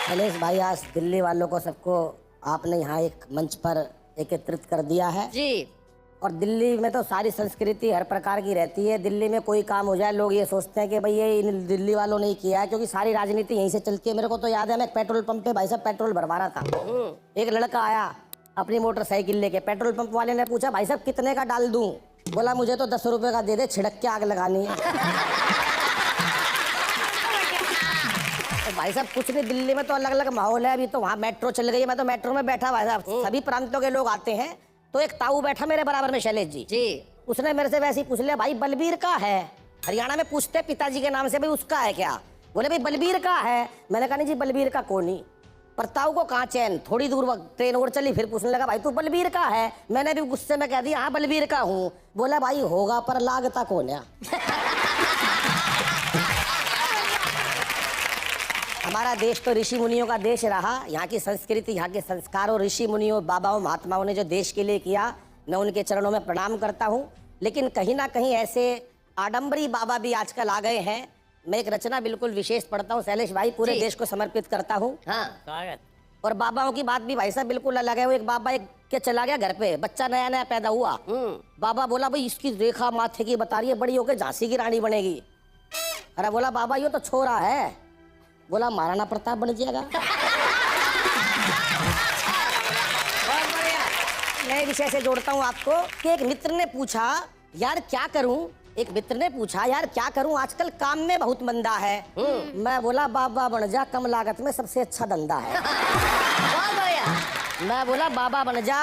शैलेश भाई, आज दिल्ली वालों को सबको आपने यहाँ एक मंच पर एकत्रित कर दिया है जी। और दिल्ली में तो सारी संस्कृति हर प्रकार की रहती है। दिल्ली में कोई काम हो जाए लोग ये सोचते हैं कि भाई ये इन दिल्ली वालों ने ही किया है, क्योंकि सारी राजनीति यहीं से चलती है। मेरे को तो याद है, मैं पेट्रोल पंप पे भाई साहब पेट्रोल भरवा रहा था। एक लड़का आया अपनी मोटरसाइकिल लेके, पेट्रोल पंप वाले ने पूछा भाई साहब कितने का डाल दूं? बोला मुझे तो 10 रुपए का दे दे, छिड़क के आग लगानी है। भाई साहब कुछ नहीं, दिल्ली में तो अलग अलग माहौल है। अभी तो वहाँ मेट्रो चल गई है, मैं तो मेट्रो में बैठा भाई साहब, सभी प्रांतों के लोग आते हैं। तो एक ताऊ बैठा मेरे बराबर में, शैलेश जी, उसने मेरे से वैसे ही पूछ लिया, भाई बलबीर का है? हरियाणा में पूछते पिताजी के नाम से, भाई उसका है क्या? बोले भाई बलबीर का है। मैंने कहा नहीं जी बलबीर का कौन ही। पर ताऊ को कहाँ चैन, थोड़ी दूर ट्रेन और चली, फिर पूछने लगा भाई तू बलबीर का है? मैंने भी गुस्से में कह दिया हाँ बलबीर का हूँ। बोला भाई होगा पर लागता कौन है? हमारा देश तो ऋषि मुनियों का देश रहा। यहाँ की संस्कृति, यहाँ के संस्कारों, ऋषि मुनियों, बाबाओं, महात्माओं ने जो देश के लिए किया, मैं उनके चरणों में प्रणाम करता हूँ। लेकिन कहीं ना कहीं ऐसे आडंबरी बाबा भी आजकल आ गए हैं। मैं एक रचना बिल्कुल विशेष पढ़ता हूँ शैलेश भाई, पूरे देश को समर्पित करता हूँ। हाँ। और बाबाओं की बात भी भाई साहब बिल्कुल अलग है। वो एक बाबा एक के चला गया घर पे, बच्चा नया नया पैदा हुआ। बाबा बोला भाई इसकी रेखा माथे की बता रही है, बड़ी होकर झांसी की रानी बनेगी। अरे बोला बाबा ये तो छोरा है। बोला महाराणा प्रताप बन जाएगा। नए विषय से जोड़ता हूँ आपको कि एक मित्र ने पूछा यार क्या करूं, एक मित्र ने पूछा यार क्या करूं, आजकल काम में बहुत मंदा है। मैं बोला बाबा बन जा, कम लागत में सबसे अच्छा धंधा है। मैं बोला बाबा बन जा,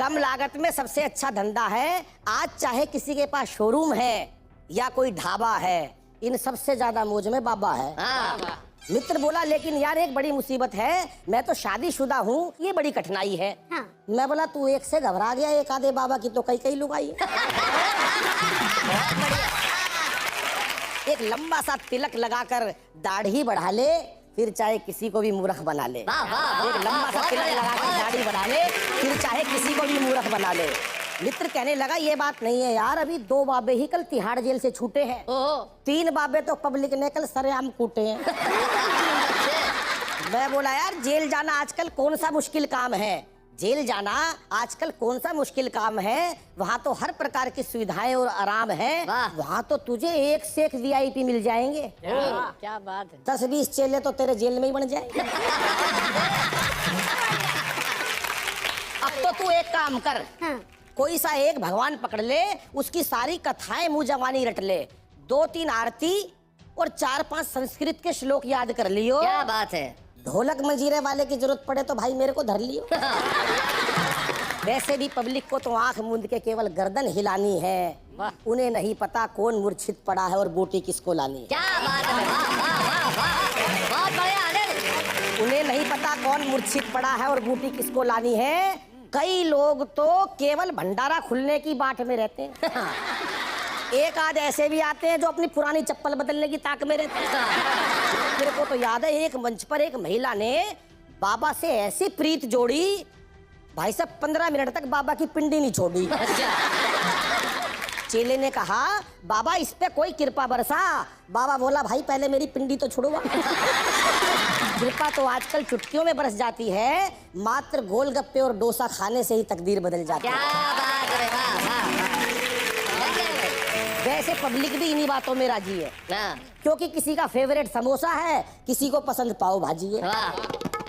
कम लागत में सबसे अच्छा धंधा है। आज चाहे किसी के पास शोरूम है या कोई ढाबा है, इन सबसे ज्यादा मौज में बाबा है। मित्र बोला लेकिन यार एक बड़ी मुसीबत है, मैं तो शादीशुदा हूँ, ये बड़ी कठिनाई है। मैं बोला तू एक से घबरा गया, एक आधे बाबा की तो कई कई लुगाई। एक लंबा सा तिलक लगाकर दाढ़ी बढ़ा ले, फिर चाहे किसी को भी मूर्ख बना ले। एक लंबा सा तिलक लगाकर दाढ़ी बढ़ा ले, फिर चाहे किसी को भी मूर्ख बना ले। मित्र कहने लगा ये बात नहीं है यार, अभी 2 बाबे ही कल तिहाड़ जेल से छूटे हैं, 3 बाबे तो पब्लिक ने कल सरेआम कूटे हैं। मैं बोला यार जेल जाना आजकल कौन सा मुश्किल काम है? जेल जाना आजकल कौन सा मुश्किल काम है? वहाँ तो हर प्रकार की सुविधाएं और आराम है। वहाँ तो तुझे एक से एक VIP मिल जाएंगे। क्या बात है। 10-20 चेले तो तेरे जेल में ही बन जाएंगे। अब तो तू एक काम कर, कोई सा एक भगवान पकड़ ले, उसकी सारी कथाएं मुंह जवानी रट ले, 2-3 आरती और 4-5 संस्कृत के श्लोक याद कर लियो। क्या बात है। ढोलक मंजीरे वाले की जरूरत पड़े तो भाई मेरे को धर लियो। वैसे भी पब्लिक को तो आंख मूंद के केवल गर्दन हिलानी है, उन्हें नहीं पता कौन मूर्छित पड़ा है और बूटी किसको लानी है। क्या बात है। बहुत बढ़िया। उन्हें नहीं पता कौन मूर्छित पड़ा है और बूटी किसको लानी है। कई लोग तो केवल भंडारा खुलने की बाट में रहते हैं। एक आध ऐसे भी आते हैं जो अपनी पुरानी चप्पल बदलने की ताक में रहते हैं। मेरे को तो याद है एक मंच पर एक महिला ने बाबा से ऐसी प्रीत जोड़ी, भाई साहब 15 मिनट तक बाबा की पिंडी नहीं छोड़ी। चेले ने कहा बाबा इस पे कोई कृपा बरसा। बाबा बोला भाई पहले मेरी पिंडी तो छुड़वा। कृपा तो आजकल चुटकियों में बरस जाती है, मात्र गोलगप्पे और डोसा खाने से ही तकदीर बदल जाती है। क्या बात है। वैसे पब्लिक भी इन्हीं बातों में राजी है, क्योंकि किसी का फेवरेट समोसा है, किसी को पसंद पाव भाजी है।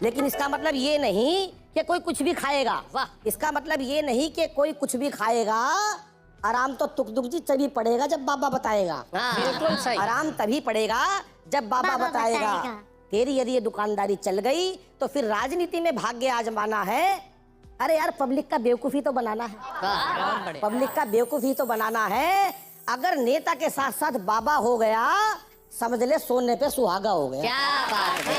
लेकिन इसका मतलब ये नहीं कि कोई कुछ भी खाएगा। इसका मतलब ये नहीं कि कोई कुछ भी खाएगा। आराम तो तुक दुक जी तभी पड़ेगा जब बाबा बताएगा। बिल्कुल सही। आराम तभी पड़ेगा जब बाबा बताएगा। तेरी यदि ये दुकानदारी चल गई तो फिर राजनीति में भाग्य आजमाना है। अरे यार पब्लिक का बेवकूफी तो बनाना है, पब्लिक का बेवकूफी तो बनाना है। अगर नेता के साथ साथ बाबा हो गया, समझ ले सोने पे सुहागा हो गया। क्या बात है।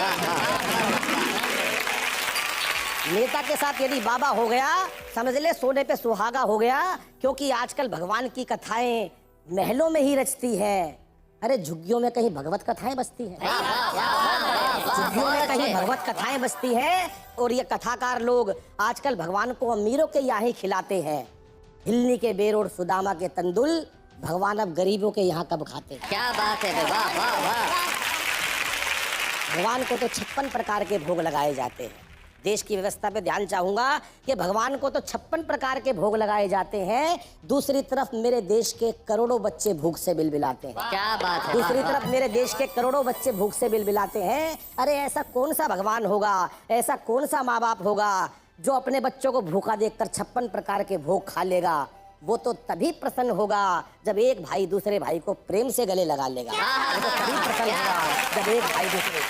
नेता के साथ यदि बाबा हो गया, समझ ले सोने पे सुहागा हो गया। क्योंकि आजकल भगवान की कथाएं महलों में ही रचती है। अरे झुग्गियों में कहीं भगवत कथाएं बसती हैं, झुग्गियों में कहीं भगवत कथाएं बसती हैं। और ये कथाकार लोग आजकल भगवान को अमीरों के यहाँ ही खिलाते हैं। हिलनी के बेर और सुदामा के तंदुल भगवान अब गरीबों के यहाँ कब खाते। क्या बात है। वाह वाह वाह। भगवान को तो 56 प्रकार के भोग लगाए जाते हैं। देश की व्यवस्था पे ध्यान चाहूंगा कि भगवान को तो 56 प्रकार के भोग लगाए जाते हैं, दूसरी तरफ मेरे देश के करोड़ों बच्चे भूख से बिलबिलाते हैं। क्या बात है। दूसरी तरफ मेरे देश के करोड़ों बच्चे भूख से बिलबिलाते हैं। अरे ऐसा कौन सा भगवान होगा, ऐसा कौन सा माँ बाप होगा जो अपने बच्चों को भूखा देखकर 56 प्रकार के भोग खा लेगा। वो तो तभी प्रसन्न होगा जब एक भाई दूसरे भाई को प्रेम से गले लगा लेगा। वो तो तभी प्रसन्न होगा जब एक भाई दूसरे।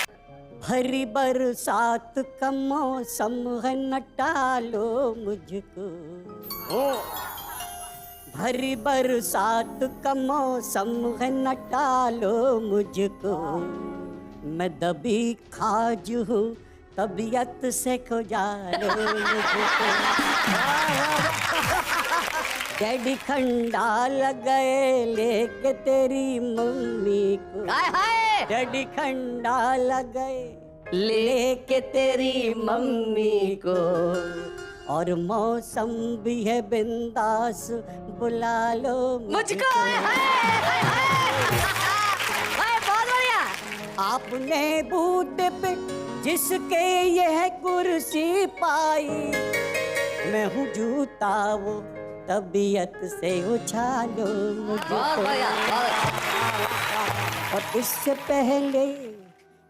भरी बरसात का मौसम है, न टालो मुझको। भरी बरसात का मौसम है, न टालो मुझको। मैं दबी खाज हूँ, तबीयत से खुजालो मुझको। डैडी खंडा गए लेके तेरी मम्मी को। हाय हाय। डैडी खंडा गए लेके तेरी मम्मी को। और मौसम भी है बिंदास, बुला लो मुझको। हाय हाय हाय। हाय बहुत बढ़िया। आपने बूटे पे जिसके यह कुर्सी पाई, मैं हूँ जूता वो तबीयत से उछालो मुझको। बहुत बढ़िया। और इससे पहले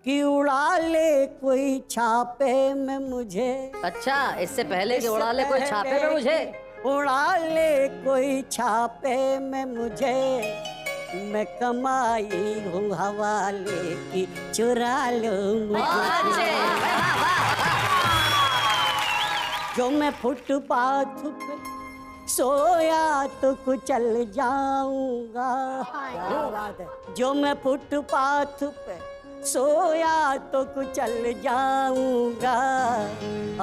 कि उड़ा ले कोई छापे में मुझे। अच्छा, इससे पहले कि उड़ा ले कोई छापे में मुझे। उड़ा ले कोई छापे में मुझे। मैं कमाई हूँ हवाले की, चुरा लो मुझे। जो मैं फुटपाथ पे सोया तो कुचल जाऊंगा। जो मैं फुटपाथ पे सोया तो कुचल जाऊंगा।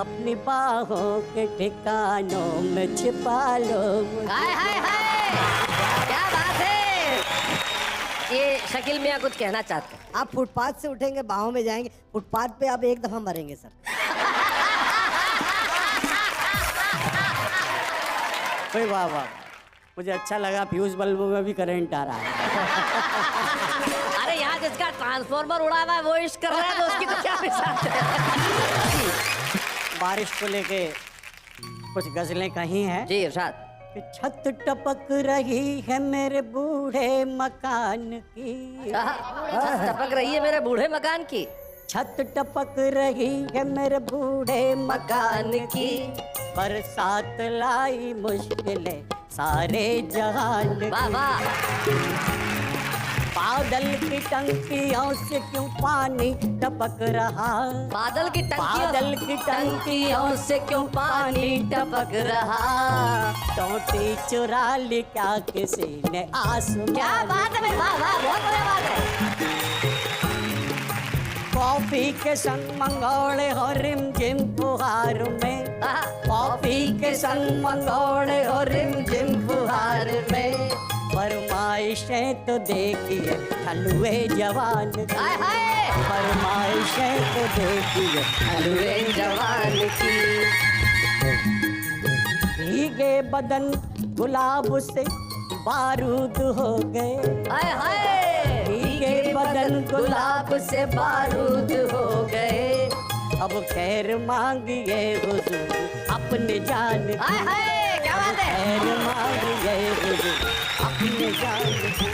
अपनी बाहों के ठिकानों में छिपा लो मुझे। हाय हाय हाय। क्या बात है। ये शकील मियाँ कुछ कहना चाहते हैं। आप फुटपाथ से उठेंगे, बाहों में जाएंगे, फुटपाथ पे आप एक दफा मरेंगे सर। ओए वाह वाह, मुझे अच्छा लगा। फ्यूज बल्ब में भी करंट आ रहा है। अरे यहाँ जिसका ट्रांसफॉर्मर उड़ा हुआ है वो इश्क कर रहा है, तो उसकी तो क्या मिसाल है। बारिश को लेके कुछ गजलें कही हैं। जी इरशाद। कि छत टपक रही है मेरे बूढ़े मकान की। छत टपक रही है मेरे बूढ़े मकान की। छत टपक रही है मेरे बूढ़े मकान की। बरसात लाई मुश्किलें सारे जहान की। वाह वाह। बादल की टंकियों से क्यों पानी टपक रहा। बादल की टंकियों से क्यों पानी टपक रहा। टोटी चुरा ली क्या किसी ने आसमान। क्या बात है भाई, वाह वाह, बहुत बढ़िया बात है। कॉफी के संग मंगोड़े हो रिम झिम फुहार में। कॉफी के संग मंगोड़े हो रिम झिम फुहार में। फरमाइशें तो देखिए हलवे जवान की। हाय हाय। फरमाइशें तो देखिए हलवे जवान की। भीगे बदन गुलाब से बारूद हो गए। हाय हाय। भीगे बदन गुलाब से बारूद हो गए। अब खैर मांगिए हुजूर अपने जान की। हाय हाय, क्या बात है। खैर मांगिए हुजूर अपने जान की।